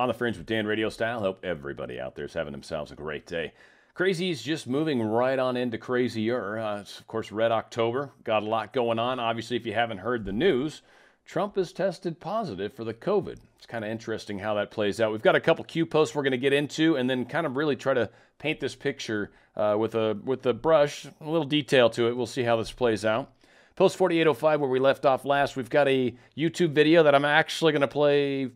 On the Fringe with Dan, RadioStyle. Hope everybody out there is having themselves a great day. Crazy's just moving right on into crazier. It's, of course, Red October. Got a lot going on. Obviously, if you haven't heard the news, Trump has tested positive for the COVID. It's kind of interesting how that plays out. We've got a couple Q posts we're going to get into and then kind of really try to paint this picture with a brush, a little detail to it. We'll see how this plays out. Post 4805, where we left off last, we've got a YouTube video that I'm actually going to play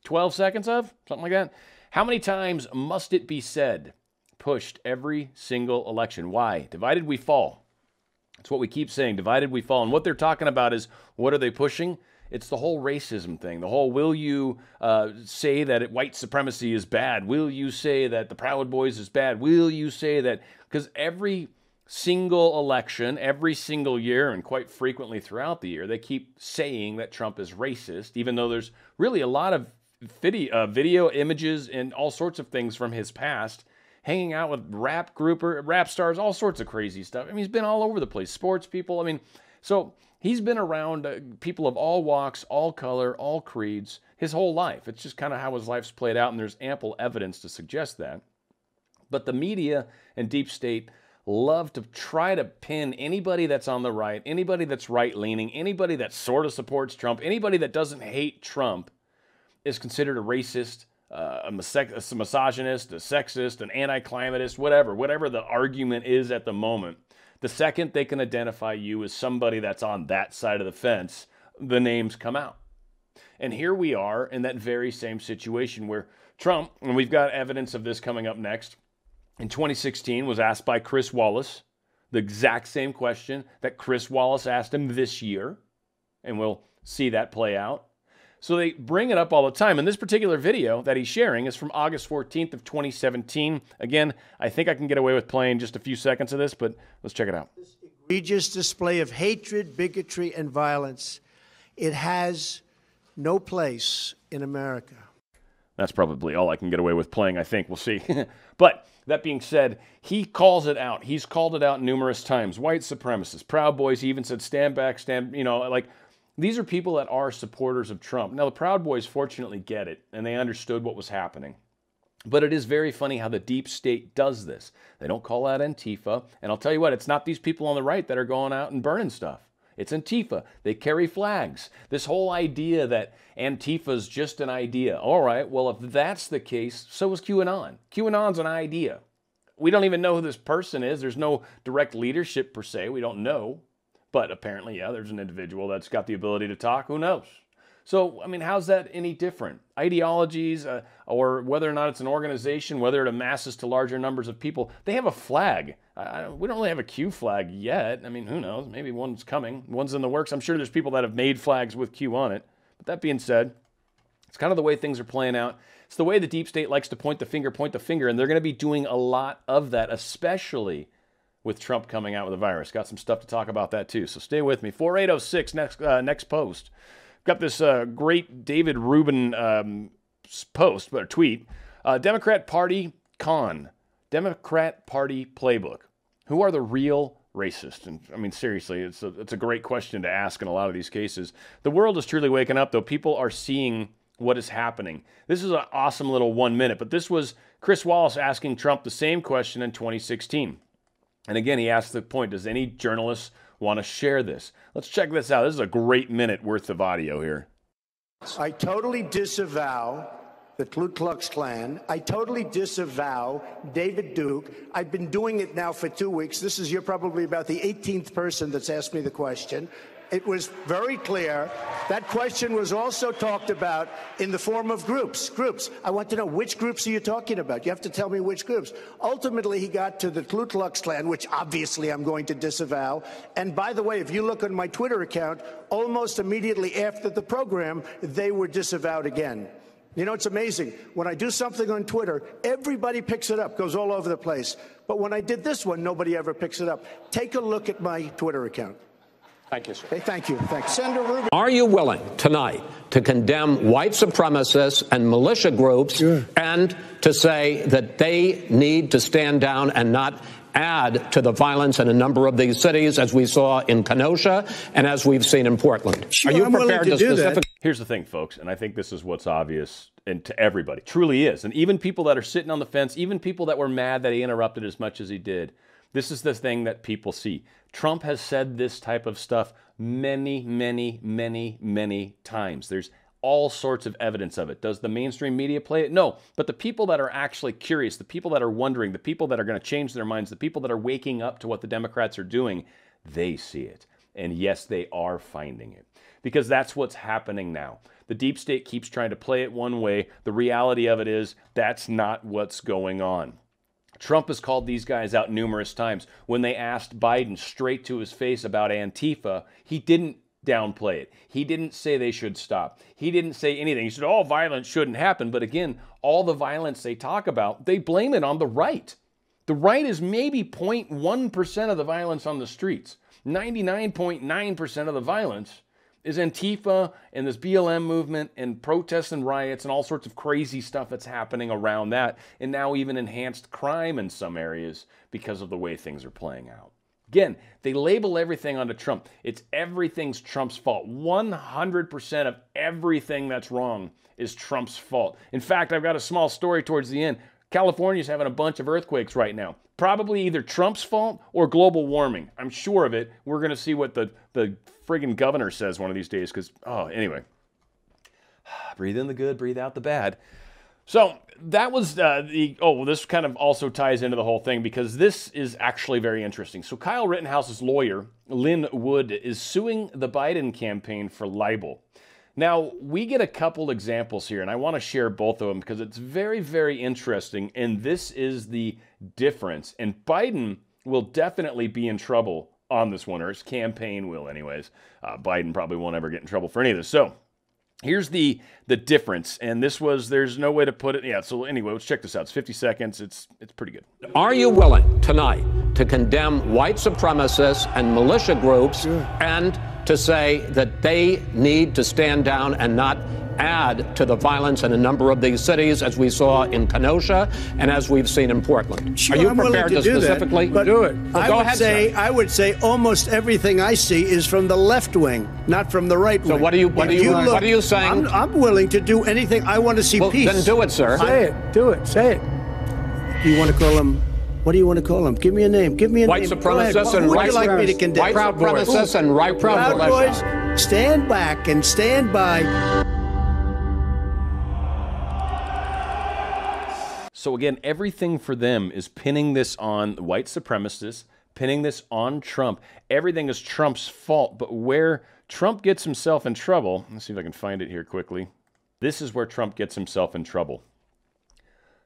12 seconds of, something like that. How many times must it be said? Pushed every single election. Why? Divided we fall. That's what we keep saying. Divided we fall. And what they're talking about is, what are they pushing? It's the whole racism thing. The whole, will you say that white supremacy is bad? Will you say that the Proud Boys is bad? Will you say that? Because every single election, every single year, and quite frequently throughout the year, they keep saying that Trump is racist, even though there's really a lot of video images and all sorts of things from his past, hanging out with rap stars, all sorts of crazy stuff. I mean, he's been all over the place. Sports people. I mean, so he's been around people of all walks, all color, all creeds, his whole life. It's just kind of how his life's played out, and there's ample evidence to suggest that. But the media and deep state love to try to pin anybody that's on the right, anybody that's right-leaning, anybody that sort of supports Trump, anybody that doesn't hate Trump is considered a racist, a misogynist, a sexist, an anti-climatist, whatever the argument is at the moment. The second they can identify you as somebody that's on that side of the fence, the names come out. And here we are in that very same situation where Trump, and we've got evidence of this coming up next, in 2016 was asked by Chris Wallace the exact same question that Chris Wallace asked him this year, and we'll see that play out. So they bring it up all the time. And this particular video that he's sharing is from August 14th of 2017. Again, I think I can get away with playing just a few seconds of this, but let's check it out. This egregious display of hatred, bigotry, and violence, it has no place in America. That's probably all I can get away with playing, I think. We'll see. But that being said, he calls it out. He's called it out numerous times. White supremacists, Proud Boys. He even said, stand back, stand, these are people that are supporters of Trump. Now, the Proud Boys fortunately get it, and they understood what was happening. But it is very funny how the deep state does this. They don't call out Antifa. And I'll tell you what, it's not these people on the right that are going out and burning stuff. It's Antifa. They carry flags. This whole idea that Antifa is just an idea. All right, well, if that's the case, so is QAnon. QAnon's an idea. We don't even know who this person is. There's no direct leadership per se. We don't know. But apparently, yeah, there's an individual that's got the ability to talk. Who knows? So, I mean, how's that any different? Ideologies, or whether or not it's an organization, whether it amasses to larger numbers of people, they have a flag. We don't really have a Q flag yet. I mean, who knows? Maybe one's coming. One's in the works. I'm sure there's people that have made flags with Q on it. But that being said, it's kind of the way things are playing out. It's the way the deep state likes to point the finger, and they're going to be doing a lot of that, especially with Trump coming out with a virus. Got some stuff to talk about that too, so stay with me. 4806, next post. Got this great David Rubin post, or tweet. Democrat Party con. Democrat Party playbook. Who are the real racists? And I mean, seriously, it's a great question to ask in a lot of these cases. The world is truly waking up, though. People are seeing what is happening. This is an awesome little 1 minute, but this was Chris Wallace asking Trump the same question in 2016. And again, he asked the point, does any journalist want to share this? Let's check this out. This is a great minute worth of audio here. I totally disavow the Ku Klux Klan. I totally disavow David Duke. I've been doing it now for 2 weeks. You're probably about the 18th person that's asked me the question. It was very clear. That question was also talked about in the form of groups. I want to know, which groups are you talking about? You have to tell me which groups. Ultimately, he got to the Ku Klux Klan, which obviously I'm going to disavow. And by the way, if you look on my Twitter account, almost immediately after the program, they were disavowed again. You know, it's amazing. When I do something on Twitter, everybody picks it up, goes all over the place. But when I did this one, nobody ever picks it up. Take a look at my Twitter account. Thank you, sir. Okay, thank you. Thanks. Senator Rubin. Are you willing tonight to condemn white supremacists and militia groups and to say that they need to stand down and not add to the violence in a number of these cities, as we saw in Kenosha and as we've seen in Portland? Sure, Are you I'm prepared willing to do specifically? that. Here's the thing, folks, and I think this is what's obvious and to everybody. Truly is. And even people that are sitting on the fence, even people that were mad that he interrupted as much as he did, this is the thing that people see. Trump has said this type of stuff many, many, many, many times. There's all sorts of evidence of it. Does the mainstream media play it? No. But the people that are actually curious, the people that are wondering, the people that are going to change their minds, the people that are waking up to what the Democrats are doing, they see it. And yes, they are finding it. Because that's what's happening now. The deep state keeps trying to play it one way. The reality of it is that's not what's going on. Trump has called these guys out numerous times. When they asked Biden straight to his face about Antifa, he didn't downplay it. He didn't say they should stop. He didn't say anything. He said, all violence shouldn't happen. But again, all the violence they talk about, they blame it on the right. The right is maybe 0.1% of the violence on the streets. 99.9% of the violence is Antifa and this BLM movement and protests and riots and all sorts of crazy stuff that's happening around that, and now even enhanced crime in some areas because of the way things are playing out. Again, they label everything onto Trump. It's everything's Trump's fault. 100% of everything that's wrong is Trump's fault. In fact, I've got a small story towards the end. California's having a bunch of earthquakes right now. Probably either Trump's fault or global warming. I'm sure of it. We're going to see what the friggin' governor says one of these days because, anyway. Breathe in the good, breathe out the bad. So that was this kind of also ties into the whole thing because this is actually very interesting. So Kyle Rittenhouse's lawyer, Lynn Wood, is suing the Biden campaign for libel. Now, we get a couple examples here, and I want to share both of them because it's very, very interesting, and this is the difference. And Biden will definitely be in trouble on this one, or his campaign will anyways. Biden probably won't ever get in trouble for any of this. So here's the difference, and there's no way to put it. Yeah, so anyway, let's check this out. It's 50 seconds. It's pretty good. Are you willing tonight to condemn white supremacists and militia groups and to say that they need to stand down and not add to the violence in a number of these cities, as we saw in Kenosha and as we've seen in Portland? Sure, are you I'm prepared to do specifically that, do it? Well, go ahead, sir. I would say almost everything I see is from the left wing, not from the right wing. So what are you saying? I'm willing to do anything. I want to see peace. Then do it, sir. Say it. Do it. Say it. Do you want to call him? What do you want to call them? Give me a name. Give me a white name. Supremacists and white like me to condemn? White supremacists and right Proud Boys, stand back and stand by. So again, everything for them is pinning this on white supremacists, pinning this on Trump. Everything is Trump's fault. But where Trump gets himself in trouble, let's see if I can find it here quickly. This is where Trump gets himself in trouble.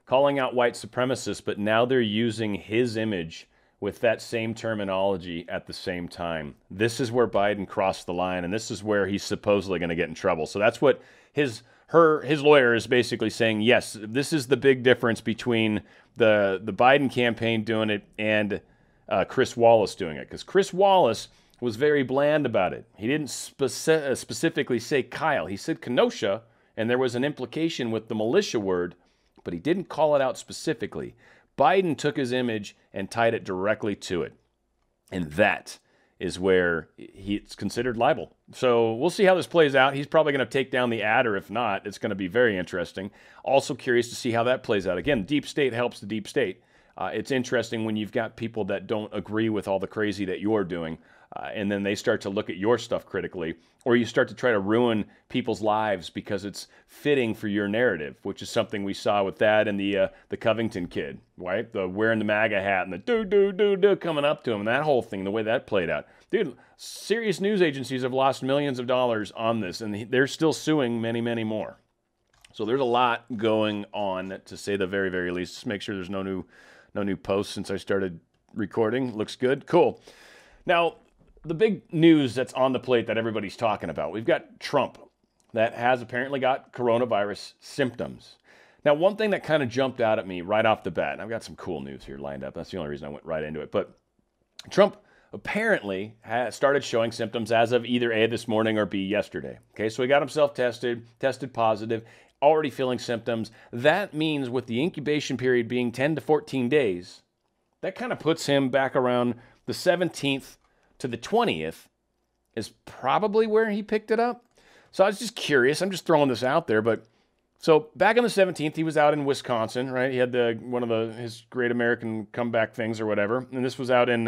Calling out white supremacists, but now they're using his image with that same terminology at the same time. This is where Biden crossed the line, and this is where he's supposedly going to get in trouble. So that's what his lawyer is basically saying. Yes, this is the big difference between the Biden campaign doing it and Chris Wallace doing it, because Chris Wallace was very bland about it. He didn't specifically say Kyle. He said Kenosha, and there was an implication with the militia word, but he didn't call it out specifically. Biden took his image and tied it directly to it. And that is where it's considered libel. So we'll see how this plays out. He's probably going to take down the ad, or if not, it's going to be very interesting. Also curious to see how that plays out. Again, deep state helps the deep state. It's interesting when you've got people that don't agree with all the crazy that you're doing, and then they start to look at your stuff critically, or you start to try to ruin people's lives because it's fitting for your narrative, which is something we saw with that and the Covington kid, right? The wearing the MAGA hat and the do coming up to him, and that whole thing, the way that played out. Dude, serious news agencies have lost millions of dollars on this, and they're still suing many, many more. So there's a lot going on, to say the very, very least. Just make sure there's no new posts since I started recording. Looks good. Cool. Now, the big news that's on the plate that everybody's talking about, we've got Trump that has apparently got coronavirus symptoms. Now, one thing that kind of jumped out at me right off the bat, and I've got some cool news here lined up. That's the only reason I went right into it. But Trump apparently has started showing symptoms as of either A, this morning, or B, yesterday. Okay, so he got himself tested positive, already feeling symptoms. That means with the incubation period being 10 to 14 days, that kind of puts him back around the 17th to the 20th is probably where he picked it up. So I was just curious. I'm just throwing this out there, but so back on the 17th, he was out in Wisconsin, right? He had one of his Great American Comeback things or whatever, and this was out in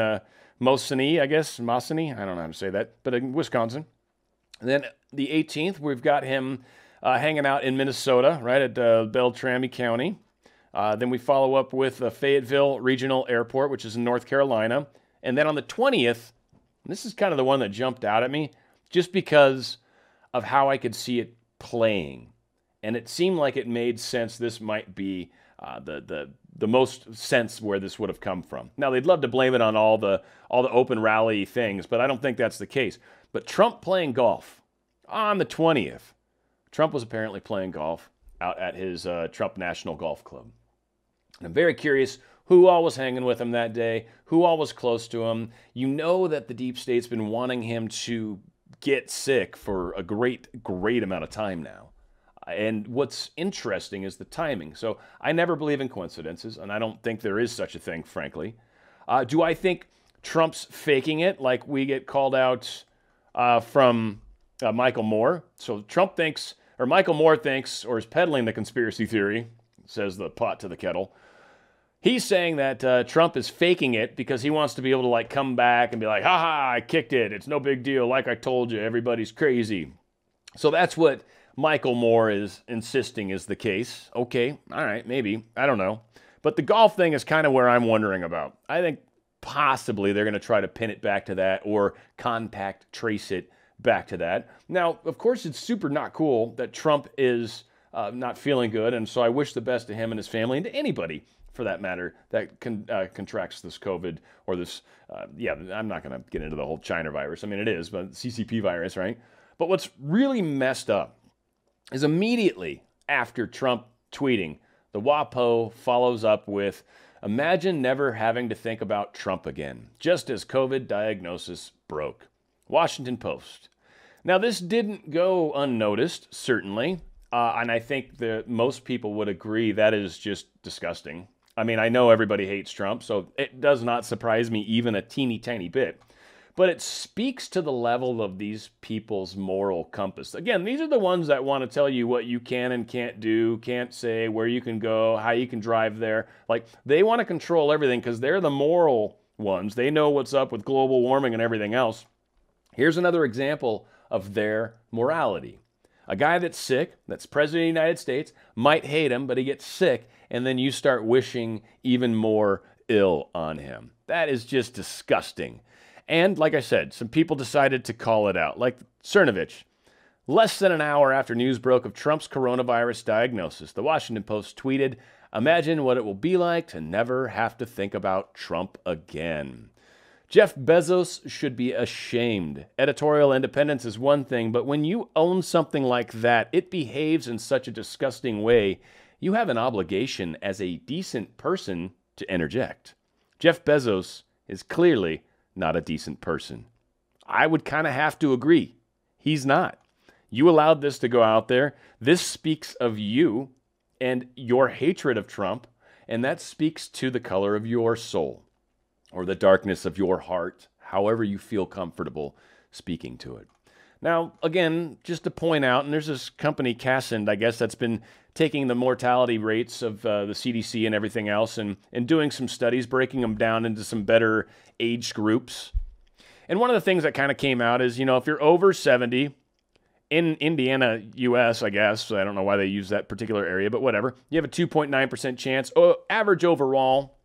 Mosinee, I guess, Mosinee. I don't know how to say that, but in Wisconsin. And then the 18th, we've got him hanging out in Minnesota, right at Beltrami County. Then we follow up with Fayetteville Regional Airport, which is in North Carolina. And then on the 20th, this is kind of the one that jumped out at me, just because of how I could see it playing. And it seemed like it made sense. This might be the most sense where this would have come from. Now, they'd love to blame it on all the open rally things, but I don't think that's the case. But Trump playing golf on the 20th. Trump was apparently playing golf out at his Trump National Golf Club. And I'm very curious who all was hanging with him that day, who all was close to him. You know that the deep state's been wanting him to get sick for a great amount of time now. And what's interesting is the timing. So I never believe in coincidences, and I don't think there is such a thing, frankly. Do I think Trump's faking it, like we get called out from Michael Moore? So Michael Moore thinks, or is peddling the conspiracy theory, says the pot to the kettle. He's saying that Trump is faking it because he wants to be able to like come back and be like, ha ha, I kicked it. It's no big deal. Like I told you, everybody's crazy. So that's what Michael Moore is insisting is the case. Okay, all right, maybe. I don't know. But the golf thing is kind of where I'm wondering about. I think possibly they're going to try to pin it back to that or contact trace it back to that. Now, of course, it's super not cool that Trump is not feeling good, and so I wish the best to him and his family and to anybody, for that matter, that contracts this COVID or this, I'm not going to get into the whole China virus. I mean, it is, but CCP virus, right? But what's really messed up is immediately after Trump tweeting, the WAPO follows up with, imagine never having to think about Trump again, just as COVID diagnosis broke. Washington Post. Now, this didn't go unnoticed, certainly, and I think that most people would agree that is just disgusting. I mean, I know everybody hates Trump, so it does not surprise me even a teeny tiny bit. But it speaks to the level of these people's moral compass. Again, these are the ones that want to tell you what you can and can't do, can't say, where you can go, how you can drive there. Like, they want to control everything because they're the moral ones. They know what's up with global warming and everything else. Here's another example of their morality. A guy that's sick, that's president of the United States, might hate him, but he gets sick, and then you start wishing even more ill on him. That is just disgusting. And like I said, some people decided to call it out, like Cernovich. Less than an hour after news broke of Trump's coronavirus diagnosis, the Washington Post tweeted, imagine what it will be like to never have to think about Trump again. Jeff Bezos should be ashamed. Editorial independence is one thing, but when you own something like that, it behaves in such a disgusting way, you have an obligation as a decent person to interject. Jeff Bezos is clearly not a decent person. I would kind of have to agree. He's not. You allowed this to go out there. This speaks of you and your hatred of Trump, and that speaks to the color of your soul or the darkness of your heart, however you feel comfortable speaking to it. Now, again, just to point out, and there's this company, Cassand, I guess, that's been taking the mortality rates of the CDC and everything else and doing some studies, breaking them down into some better age groups. And one of the things that kind of came out is, if you're over 70, in Indiana, U.S., I guess, I don't know why they use that particular area, but whatever, you have a 2.9% chance, average overall,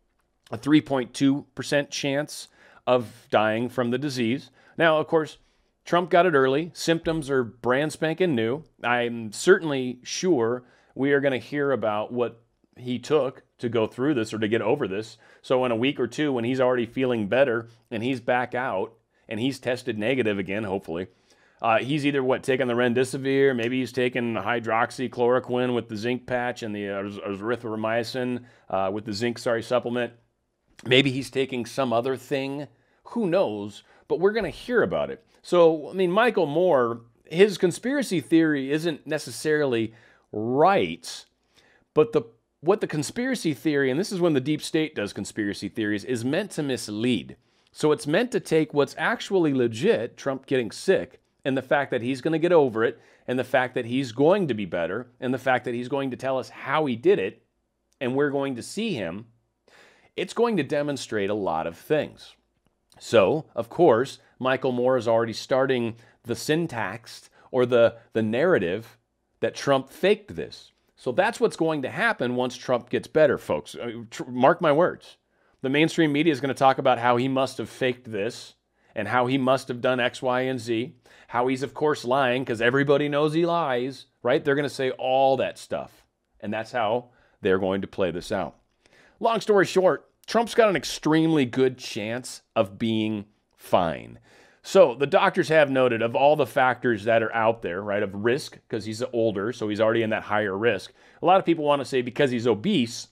a 3.2% chance of dying from the disease. Now, of course, Trump got it early. Symptoms are brand spanking new. I'm certainly sure we are going to hear about what he took to go through this or to get over this. So in a week or two, when he's already feeling better and he's back out and he's tested negative again, hopefully, he's either taking the remdesivir, maybe he's taking hydroxychloroquine with the zinc patch and the erythromycin with the zinc, supplement. Maybe he's taking some other thing. Who knows? But we're going to hear about it. So, I mean, Michael Moore, his conspiracy theory isn't necessarily right, but what the conspiracy theory, and this is when the deep state does conspiracy theories, is meant to mislead. So it's meant to take what's actually legit, Trump getting sick, and the fact that he's going to get over it, and the fact that he's going to be better, and the fact that he's going to tell us how he did it, and we're going to see him, it's going to demonstrate a lot of things. So, of course, Michael Moore is already starting the syntax or the narrative that Trump faked this. So that's what's going to happen once Trump gets better, folks. Mark my words. The mainstream media is going to talk about how he must have faked this and how he must have done X, Y, and Z, how he's, of course, lying because everybody knows he lies, right? They're going to say all that stuff, and that's how they're going to play this out. Long story short, Trump's got an extremely good chance of being fine. So the doctors have noted of all the factors that are out there, right, of risk, because he's older, so he's already in that higher risk. A lot of people want to say because he's obese,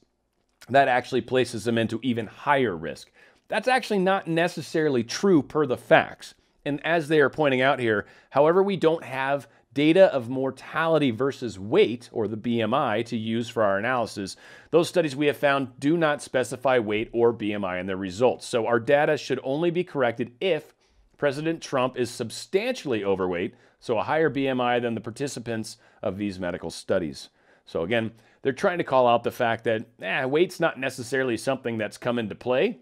that actually places him into even higher risk. That's actually not necessarily true per the facts. And as they are pointing out here, however, we don't have data of mortality versus weight, or the BMI, to use for our analysis. Those studies we have found do not specify weight or BMI in their results. So our data should only be corrected if President Trump is substantially overweight, so a higher BMI than the participants of these medical studies. So again, they're trying to call out the fact that weight's not necessarily something that's come into play.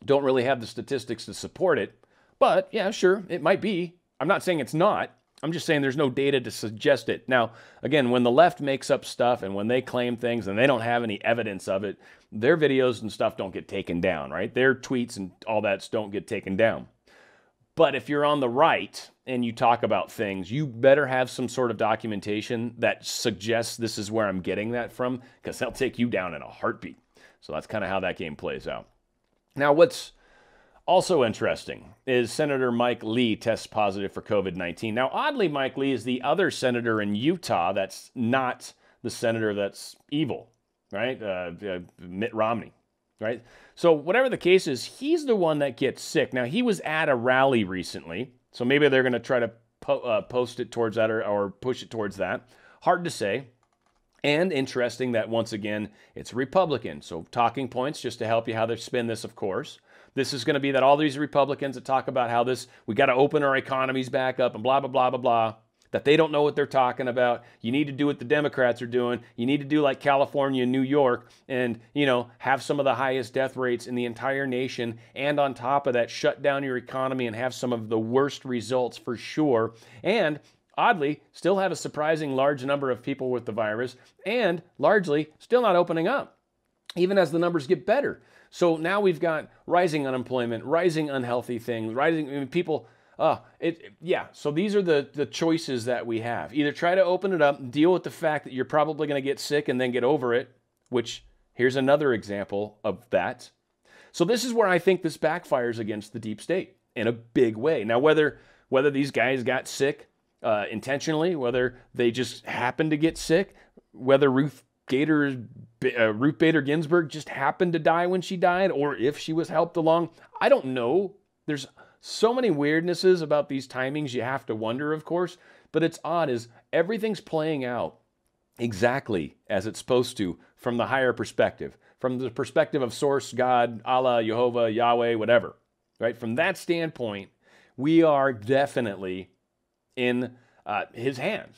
Don't really have the statistics to support it. But yeah, sure, it might be. I'm not saying it's not. I'm just saying there's no data to suggest it. Now, again, when the left makes up stuff and when they claim things and they don't have any evidence of it, their videos and stuff don't get taken down, right? Their tweets and all that don't get taken down. But if you're on the right and you talk about things, you better have some sort of documentation that suggests this is where I'm getting that from, because they'll take you down in a heartbeat. So that's kind of how that game plays out. Now, what's also interesting is Senator Mike Lee tests positive for COVID-19. Now, oddly, Mike Lee is the other senator in Utah that's not the senator that's evil, right? Mitt Romney, right? So whatever the case is, he's the one that gets sick. Now, he was at a rally recently, so maybe they're going to try to post it towards that or push it towards that. Hard to say. And interesting that, once again, it's Republican. So talking points, just to help you how they spin this, of course. This is going to be that all these Republicans that talk about how we got to open our economies back up and blah, blah, blah, blah, blah, that they don't know what they're talking about. You need to do what the Democrats are doing. You need to do like California and New York and, have some of the highest death rates in the entire nation. And on top of that, shut down your economy and have some of the worst results for sure. And oddly, still have a surprising large number of people with the virus and largely still not opening up, even as the numbers get better. So now we've got rising unemployment, rising unhealthy things, rising people. So these are the choices that we have. Either try to open it up, deal with the fact that you're probably going to get sick and then get over it, which here's another example of that. So this is where I think this backfires against the deep state in a big way. Now, whether these guys got sick intentionally, whether they just happened to get sick, whether Ruth Bader Ginsburg just happened to die when she died, or if she was helped along, I don't know. There's so many weirdnesses about these timings you have to wonder, of course, but it's odd as everything's playing out exactly as it's supposed to from the higher perspective, from the perspective of source, God, Allah, Jehovah, Yahweh, whatever, right? From that standpoint, we are definitely in his hands.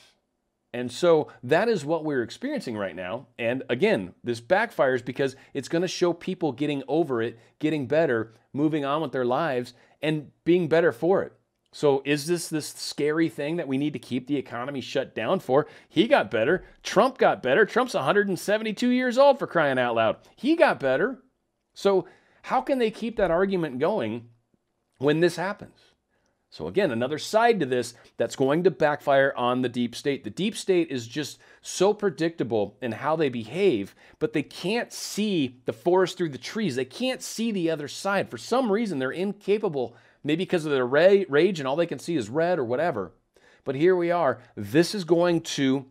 And so that is what we're experiencing right now. And again, this backfires because it's going to show people getting over it, getting better, moving on with their lives, and being better for it. So is this scary thing that we need to keep the economy shut down for? He got better. Trump got better. Trump's 172 years old, for crying out loud. He got better. So how can they keep that argument going when this happens? So again, another side to this that's going to backfire on the deep state. The deep state is just so predictable in how they behave, but they can't see the forest through the trees. They can't see the other side. For some reason, they're incapable, maybe because of their rage and all they can see is red or whatever. But here we are. This is going to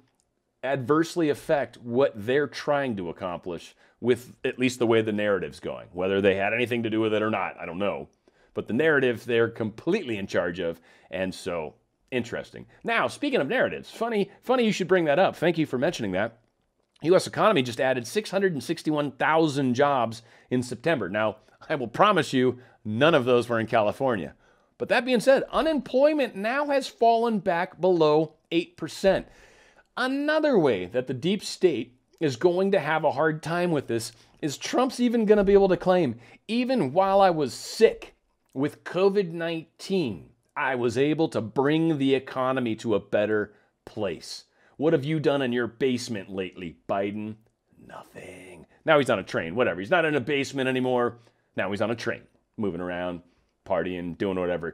adversely affect what they're trying to accomplish with at least the way the narrative's going. Whether they had anything to do with it or not, I don't know. But the narrative they're completely in charge of, and so interesting. Now, speaking of narratives, funny you should bring that up. Thank you for mentioning that. U.S. economy just added 661,000 jobs in September. Now, I will promise you, none of those were in California. But that being said, unemployment now has fallen back below 8%. Another way that the deep state is going to have a hard time with this is Trump's even going to be able to claim, even while I was sick with COVID-19, I was able to bring the economy to a better place. What have you done in your basement lately, Biden? Nothing. Now he's on a train, whatever. He's not in a basement anymore. Now he's on a train, moving around, partying, doing whatever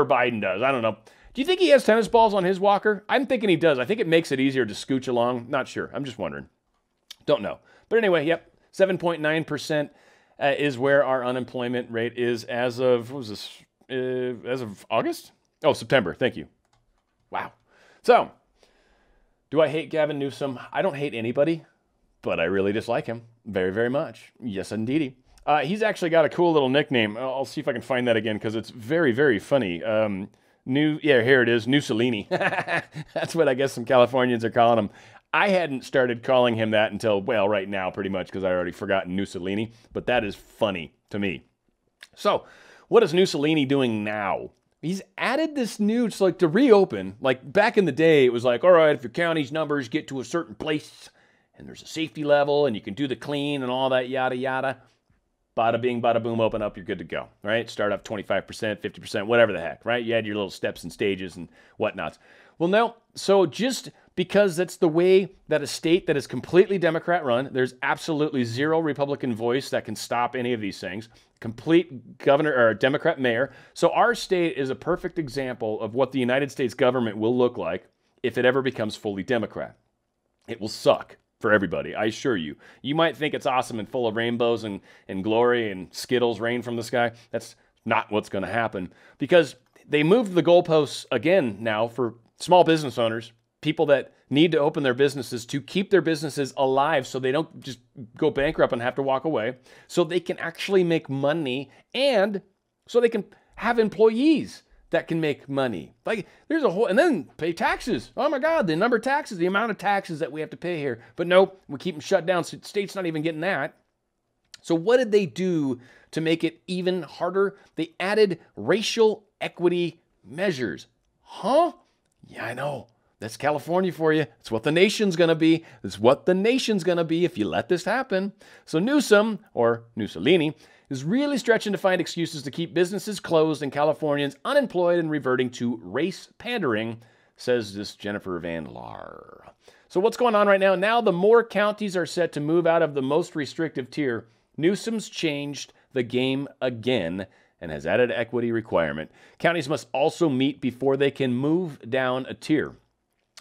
Biden does. I don't know. Do you think he has tennis balls on his walker? I'm thinking he does. I think it makes it easier to scooch along. Not sure. I'm just wondering. Don't know. But anyway, yep, 7.9% is where our unemployment rate is as of, what was this, as of August? Oh, September. Thank you. Wow. So, do I hate Gavin Newsom? I don't hate anybody, but I really dislike him very, very much. Yes, indeedy. He's actually got a cool little nickname. I'll see if I can find that again because it's very, very funny. Here it is, Mussolini. That's what I guess some Californians are calling him. I hadn't started calling him that until, well, right now pretty much because I already forgotten Mussolini, but that is funny to me. So, what is Mussolini doing now? He's added this new, it's like to reopen, like back in the day, it was like, all right, if your county's numbers get to a certain place and there's a safety level and you can do the clean and all that yada yada, bada bing, bada boom, open up, you're good to go, right? Start off 25%, 50%, whatever the heck, right? You had your little steps and stages and whatnots. Well, no, so just because that's the way that a state that is completely Democrat run, there's absolutely zero Republican voice that can stop any of these things, complete governor or Democrat mayor. So our state is a perfect example of what the United States government will look like if it ever becomes fully Democrat. It will suck for everybody, I assure you. You might think it's awesome and full of rainbows and glory and Skittles rain from the sky. That's not what's going to happen because they moved the goalposts again now for small business owners, people that need to open their businesses to keep their businesses alive so they don't just go bankrupt and have to walk away, so they can actually make money and so they can have employees that can make money. Like there's a whole, and then pay taxes. Oh my God, the number of taxes, the amount of taxes that we have to pay here. But nope, we keep them shut down. So the state's not even getting that. So what did they do to make it even harder? They added racial equity measures. Huh? Yeah, I know. That's California for you. It's what the nation's going to be. It's what the nation's going to be if you let this happen. So Newsom, or Mussolini, is really stretching to find excuses to keep businesses closed and Californians unemployed and reverting to race pandering, says this Jennifer Van Laar. So what's going on right now? Now the more counties are set to move out of the most restrictive tier, Newsom's changed the game again and has added an equity requirement. Counties must also meet before they can move down a tier.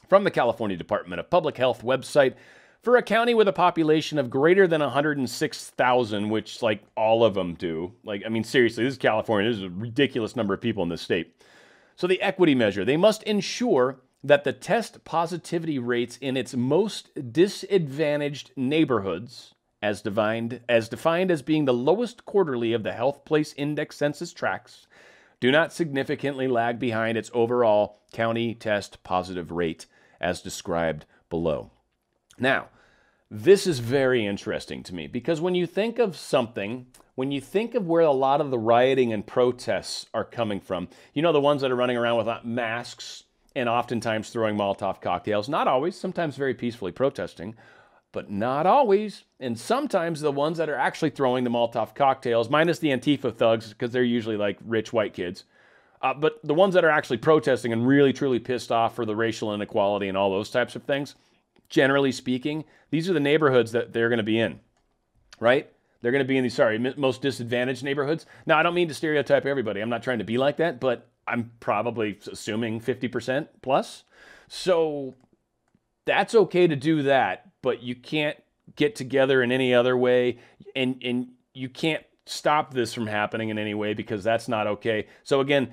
From the California Department of Public Health website, for a county with a population of greater than 106,000, which like all of them do, like, I mean, seriously, this is California. This is a ridiculous number of people in this state. So the equity measure, they must ensure that the test positivity rates in its most disadvantaged neighborhoods, as defined as being the lowest quarterly of the Health Place Index census tracks, do not significantly lag behind its overall county test positive rate, as described below. Now, this is very interesting to me because when you think of something, when you think of where a lot of the rioting and protests are coming from, you know, the ones that are running around without masks and oftentimes throwing Molotov cocktails, not always, sometimes very peacefully protesting, but not always. And sometimes the ones that are actually throwing the Molotov cocktails, minus the Antifa thugs, because they're usually like rich white kids, but the ones that are actually protesting and really truly pissed off for the racial inequality and all those types of things, generally speaking, these are the neighborhoods that they're going to be in, right? They're going to be in these, most disadvantaged neighborhoods. Now, I don't mean to stereotype everybody. I'm not trying to be like that, but I'm probably assuming 50% plus. So that's okay to do that, but you can't get together in any other way, and you can't stop this from happening in any way because that's not okay. So again,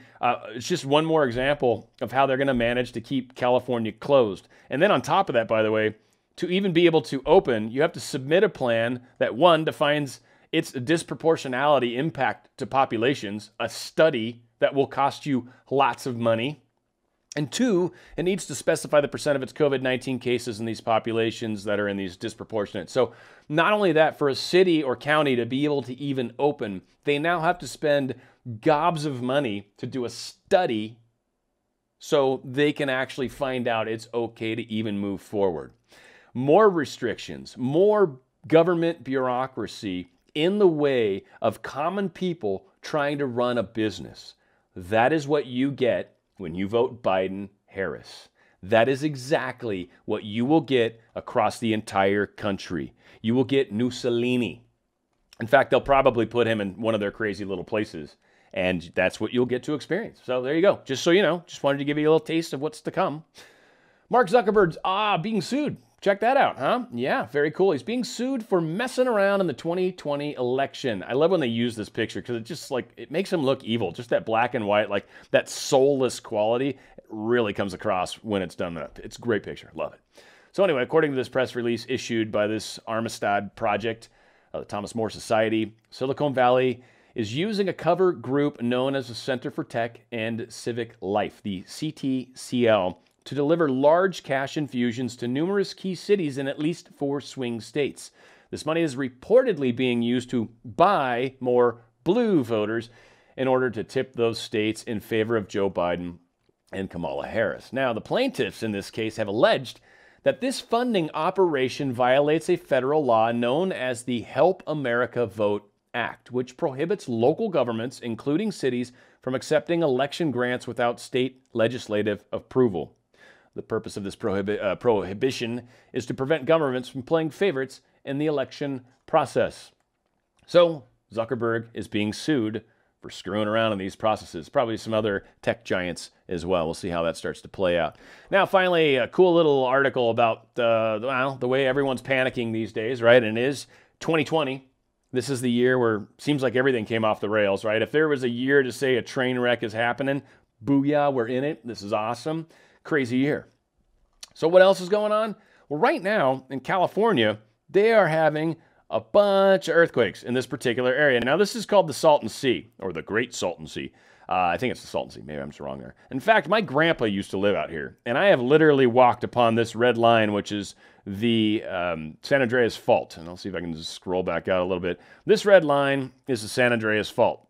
it's just one more example of how they're going to manage to keep California closed. And then on top of that, by the way, to even be able to open, you have to submit a plan that, one, defines its disproportionality impact to populations, a study that will cost you lots of money. And two, it needs to specify the percent of its COVID-19 cases in these populations that are in these disproportionate. So not only that, for a city or county to be able to even open, they now have to spend gobs of money to do a study so they can actually find out it's okay to even move forward. More restrictions, more government bureaucracy in the way of common people trying to run a business. That is what you get when you vote Biden-Harris. That is exactly what you will get across the entire country. You will get Mussolini. In fact, they'll probably put him in one of their crazy little places, and that's what you'll get to experience. So there you go. Just so you know, just wanted to give you a little taste of what's to come. Mark Zuckerberg's being sued. Check that out, huh? Yeah, very cool. He's being sued for messing around in the 2020 election. I love when they use this picture because it just it makes him look evil. Just that black and white, like that soulless quality really comes across when it's done up. It's a great picture. Love it. So anyway, according to this press release issued by this Armistead Project, the Thomas More Society, Silicon Valley is using a cover group known as the Center for Tech and Civic Life, the CTCL, to deliver large cash infusions to numerous key cities in at least 4 swing states. This money is reportedly being used to buy more blue voters in order to tip those states in favor of Joe Biden and Kamala Harris. Now, the plaintiffs in this case have alleged that this funding operation violates a federal law known as the Help America Vote Act, which prohibits local governments, including cities, from accepting election grants without state legislative approval. The purpose of this prohibition is to prevent governments from playing favorites in the election process. So, Zuckerberg is being sued for screwing around in these processes. Probably some other tech giants as well. We'll see how that starts to play out. Now, finally, a cool little article about the way everyone's panicking these days, right? And it is 2020. This is the year where it seems like everything came off the rails, right? If there was a year to say a train wreck is happening, booyah, we're in it. This is awesome. Crazy year. So what else is going on? Well, right now in California, they are having a bunch of earthquakes in this particular area. Now, this is called the Salton Sea, or the Great Salton Sea. I think it's the Salton Sea. Maybe I'm just wrong there. In fact, my grandpa used to live out here, and I have literally walked upon this red line, which is the San Andreas Fault. And I'll see if I can just scroll back out a little bit. This red line is the San Andreas Fault,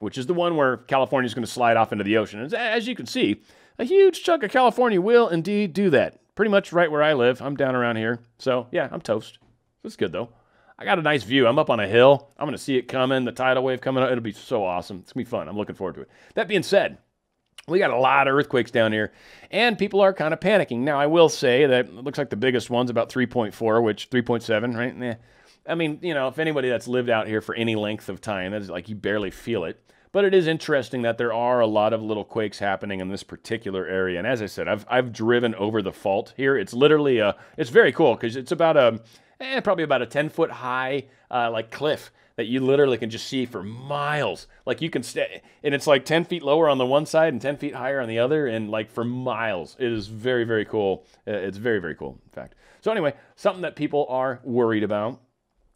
which is the one where California is going to slide off into the ocean. And as you can see, a huge chunk of California will indeed do that. Pretty much right where I live. I'm down around here. So, yeah, I'm toast. It's good, though. I got a nice view. I'm up on a hill. I'm going to see it coming, the tidal wave coming up. It'll be so awesome. It's going to be fun. I'm looking forward to it. That being said, we got a lot of earthquakes down here, and people are kind of panicking. Now, I will say that it looks like the biggest one's about 3.4, which 3.7, right? I mean, if anybody that's lived out here for any length of time, that's like you barely feel it. But it is interesting that there are a lot of little quakes happening in this particular area. And as I said, I've driven over the fault here. It's literally it's very cool because it's about probably about a 10-foot high like cliff that you literally can just see for miles. Like you can stay, and it's like 10 feet lower on the one side and 10 feet higher on the other, and like for miles. It is very, very cool. It's very, very cool, in fact. So anyway, something that people are worried about.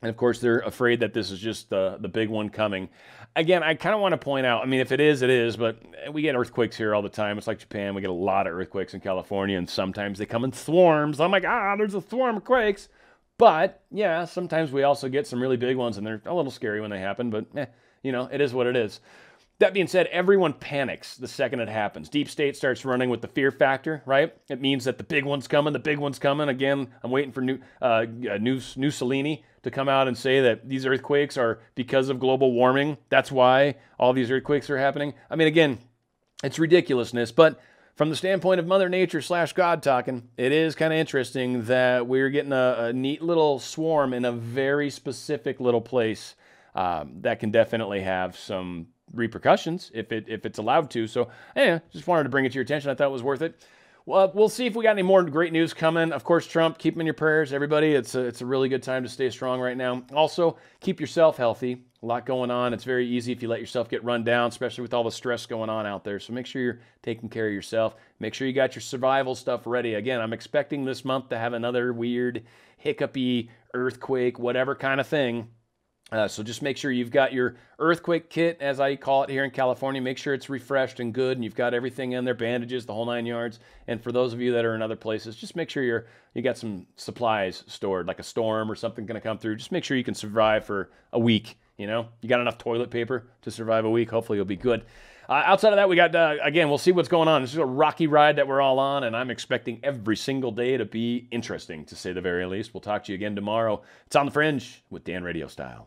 And of course, they're afraid that this is just the big one coming. Again, I kind of want to point out, I mean, if it is, it is, but we get earthquakes here all the time. It's like Japan. We get a lot of earthquakes in California, and sometimes they come in swarms. I'm like, there's a swarm of quakes. But, yeah, sometimes we also get some really big ones, and they're a little scary when they happen, but, it is what it is. That being said, everyone panics the second it happens. Deep State starts running with the fear factor, right? It means that the big one's coming, the big one's coming. Again, I'm waiting for Mussolini to come out and say that these earthquakes are because of global warming. That's why all these earthquakes are happening. I mean, again, it's ridiculousness, but from the standpoint of Mother Nature / God talking, it is kind of interesting that we're getting a neat little swarm in a very specific little place that can definitely have some repercussions if it's allowed to. So, just wanted to bring it to your attention. I thought it was worth it. Well, we'll see if we got any more great news coming. Of course, Trump, keep him in your prayers, everybody. It's a really good time to stay strong right now. Also, keep yourself healthy. A lot going on. It's very easy if you let yourself get run down, especially with all the stress going on out there. So make sure you're taking care of yourself. Make sure you got your survival stuff ready. Again, I'm expecting this month to have another weird, hiccupy, earthquake, whatever kind of thing. So just make sure you've got your earthquake kit, as I call it here in California. Make sure it's refreshed and good, and you've got everything in there, bandages, the whole 9 yards. And for those of you that are in other places, just make sure you got some supplies stored, like a storm or something going to come through. Just make sure you can survive for a week You know, you got enough toilet paper to survive a week. Hopefully you'll be good. Outside of that, we got, again, we'll see what's going on. This is a rocky ride that we're all on, and I'm expecting every single day to be interesting, to say the very least. We'll talk to you again tomorrow. It's On the Fringe with Dan RadioStyle.